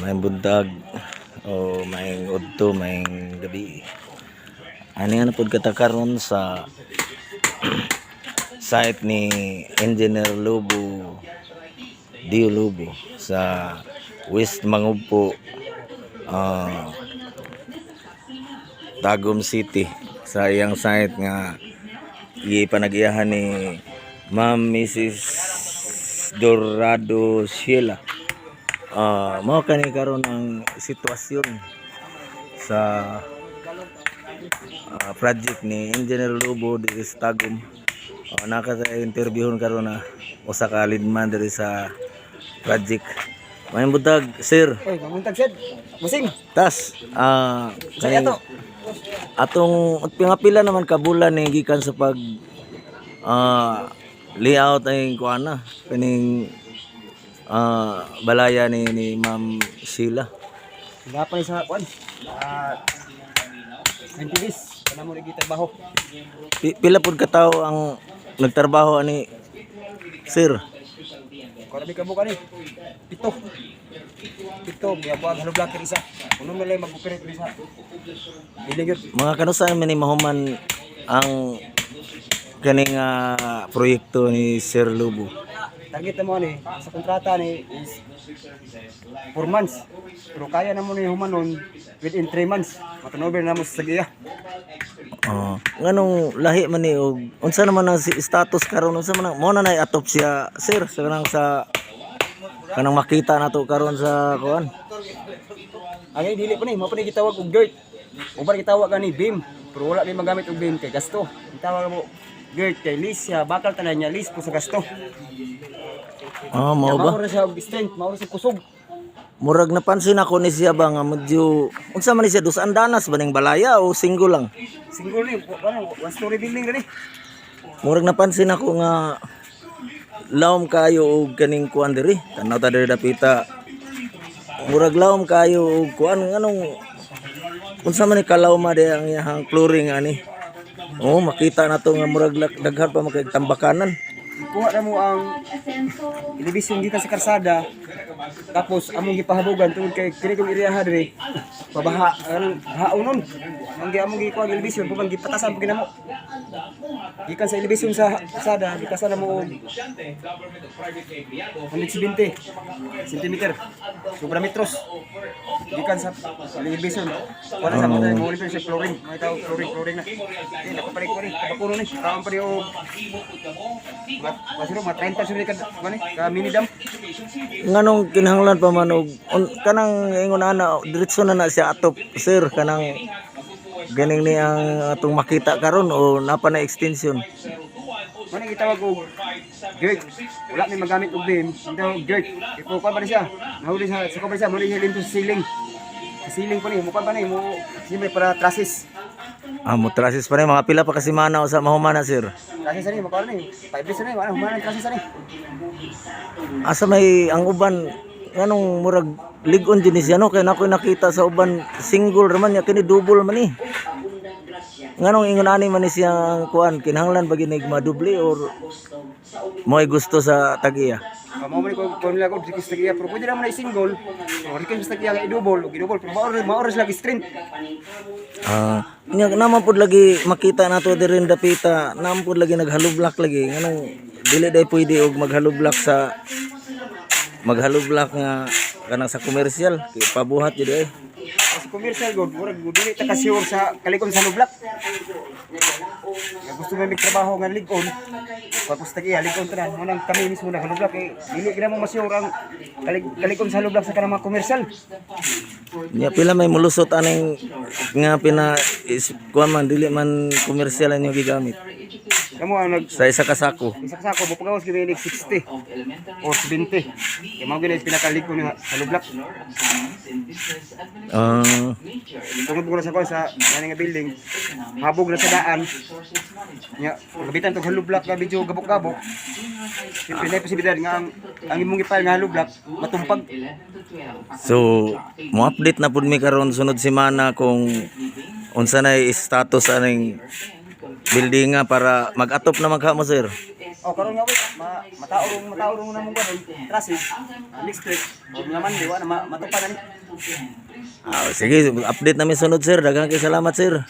may bundag o may udto, may gabi. Ani nga napod katakaron sa site ni Engineer Lobo Dio Lobo sa West Mangubpo, Tagum City, sa iyang site nga ipanag-iyahan ni Ma'am Mrs. Dorado Sheila. Mao kani karon ang sitwasyon sa project ni Engineer Lobo diri sa Tagum. Naka-interviewon karon na usa ka leadman diri sa project. May butag sir. Oy, mamuntag sir. Busing. Tas Kaya to. atong pingapila naman ka bulan ni gikan sa pag layout ay kuana kaning balaya ni Ma'am Sheila. Dapat sa kwan. Antilis, kana mo lagi trabaho. Pila pud ka tawo ang nagtrabaho ani sir? Karabi ka mo kani. Pito. Biya buang halo blocker isa. Kuno mo lay mag-operate isa. Bilingot. Mga kanusa man ni mahuman ang kaning proyekto ni Sir Lobo. Target mo ni sa kontrata ni is 4 months. Pero kaya na mo ni humanon within 3 months. Matunover na mo sa giya. Nganong lahi man ni og unsa naman ang status karon, unsa man mo na nay autopsya sir sa kanang makita nato karon sa kuan? Ang dili pa ni mo pa ni gitawag og GERD. Uban gitawag ani beam. Pero wala ni magamit og beam kay gasto. Gitawag mo GERD kay Lisya bakal tanan niya lis po sa gasto. Mao ba? Mao ra siya og strength, mao ra siya kusog. Murag napansin ako ni siya ba nga medyo unsa man ni siya, dos andanas ba ning balaya o single lang? Single ni, ano, one story building gani. Murag napansin ako nga lawom kayo og kaning kuan diri. Tanaw ta diri dapita. Murag lawom kayo og kuan nganong unsa man ni kalawma de ang iyang flooring ani. Makita na to nga murag daghan pa makagtambakanan. Kuha na mo ang elevation dito sa karsada. Tapos among gipahabugan tungod kay kini kong area diri. Pabaha anong haonon. Ang among gikuha ang elevation pag gipatasan pag ginamo. Gikan sa elevation sa karsada, gitasan na mo 170 cm. Sobra metros. Gikan sa elevation. Para sa mga mo libre sa flooring. May tao flooring na. Di napapalit ko ni, kabakuno ni. Kaon pa di og masiro mga 30 suri ka mini dam. Nganong kinahanglan pa man og kanang ingon ana diretso na siya atop sir kanang ganing ni ang atong makita karon o napa na extension. Mano gitawag og GERD. Wala may magamit og beam, hindi GERD. Ipo pa siya. Nahuli sa ko pa siya, muli hilin to sa ceiling. Sa ceiling pa ni mo pa ni mo siyempre para trusses. Mo trusses pa rin mga pila pa kasi mana sa mahumana sir. Trusses ani mo ni. 5 days ani, wala humana trusses ani. Asa may ang uban nganong murag ligon din siya no kay nako nakita sa uban single raman ya kini double man ni. Nganong ingon ani man ni siya kuan kinahanglan ba ginig maduble or mo'y gusto sa tagiya? Mao man ko nila ko dikis tagiya pero pwede naman na single. Or kin sa tagiya nga i-double, gi-double pero maoras lagi strength. Nya naman pud lagi makita nato diri dapita, naman pud lagi naghalublock lagi. Nganong dili day pwede og maghalublock nga kanang sa komersyal kay pabuhat jud ay. Sa commercial god, murag dili ta ka-sure sa kalikon sa lublak. Gusto mo magtrabaho nga ligon. Pagkus tagiya ligon tanan, mo nang kami mismo na lublak kay dili gina mo ma-sure ang kalikon sa lublak sa kanang mga komersyal. Nya pila may mulusot aning nga kuan man dili man komersyal ang gigamit. Kamo ang Sa isa ka sako. isa ka sako mo pagawas kini 60 or 70. Kay mao gina pinakalikon sa lublak. Tungod ko sa sa nga building, habog na sa daan. Nya, gabitan tong halublak nga medyo gabok-gabok. Pinay posibilidad nga ang imong ipal nga halublak matumpag. So, mo update na pud mi karon sunod semana kung unsa na status aning building nga para mag-atop na magha mo sir. Oh, karon nga wait, mataurong na mong gawin. Traffic. Next week, o nga man diwa na matupan na ni. Sige, update namin sunod sir. Daghang kay salamat sir.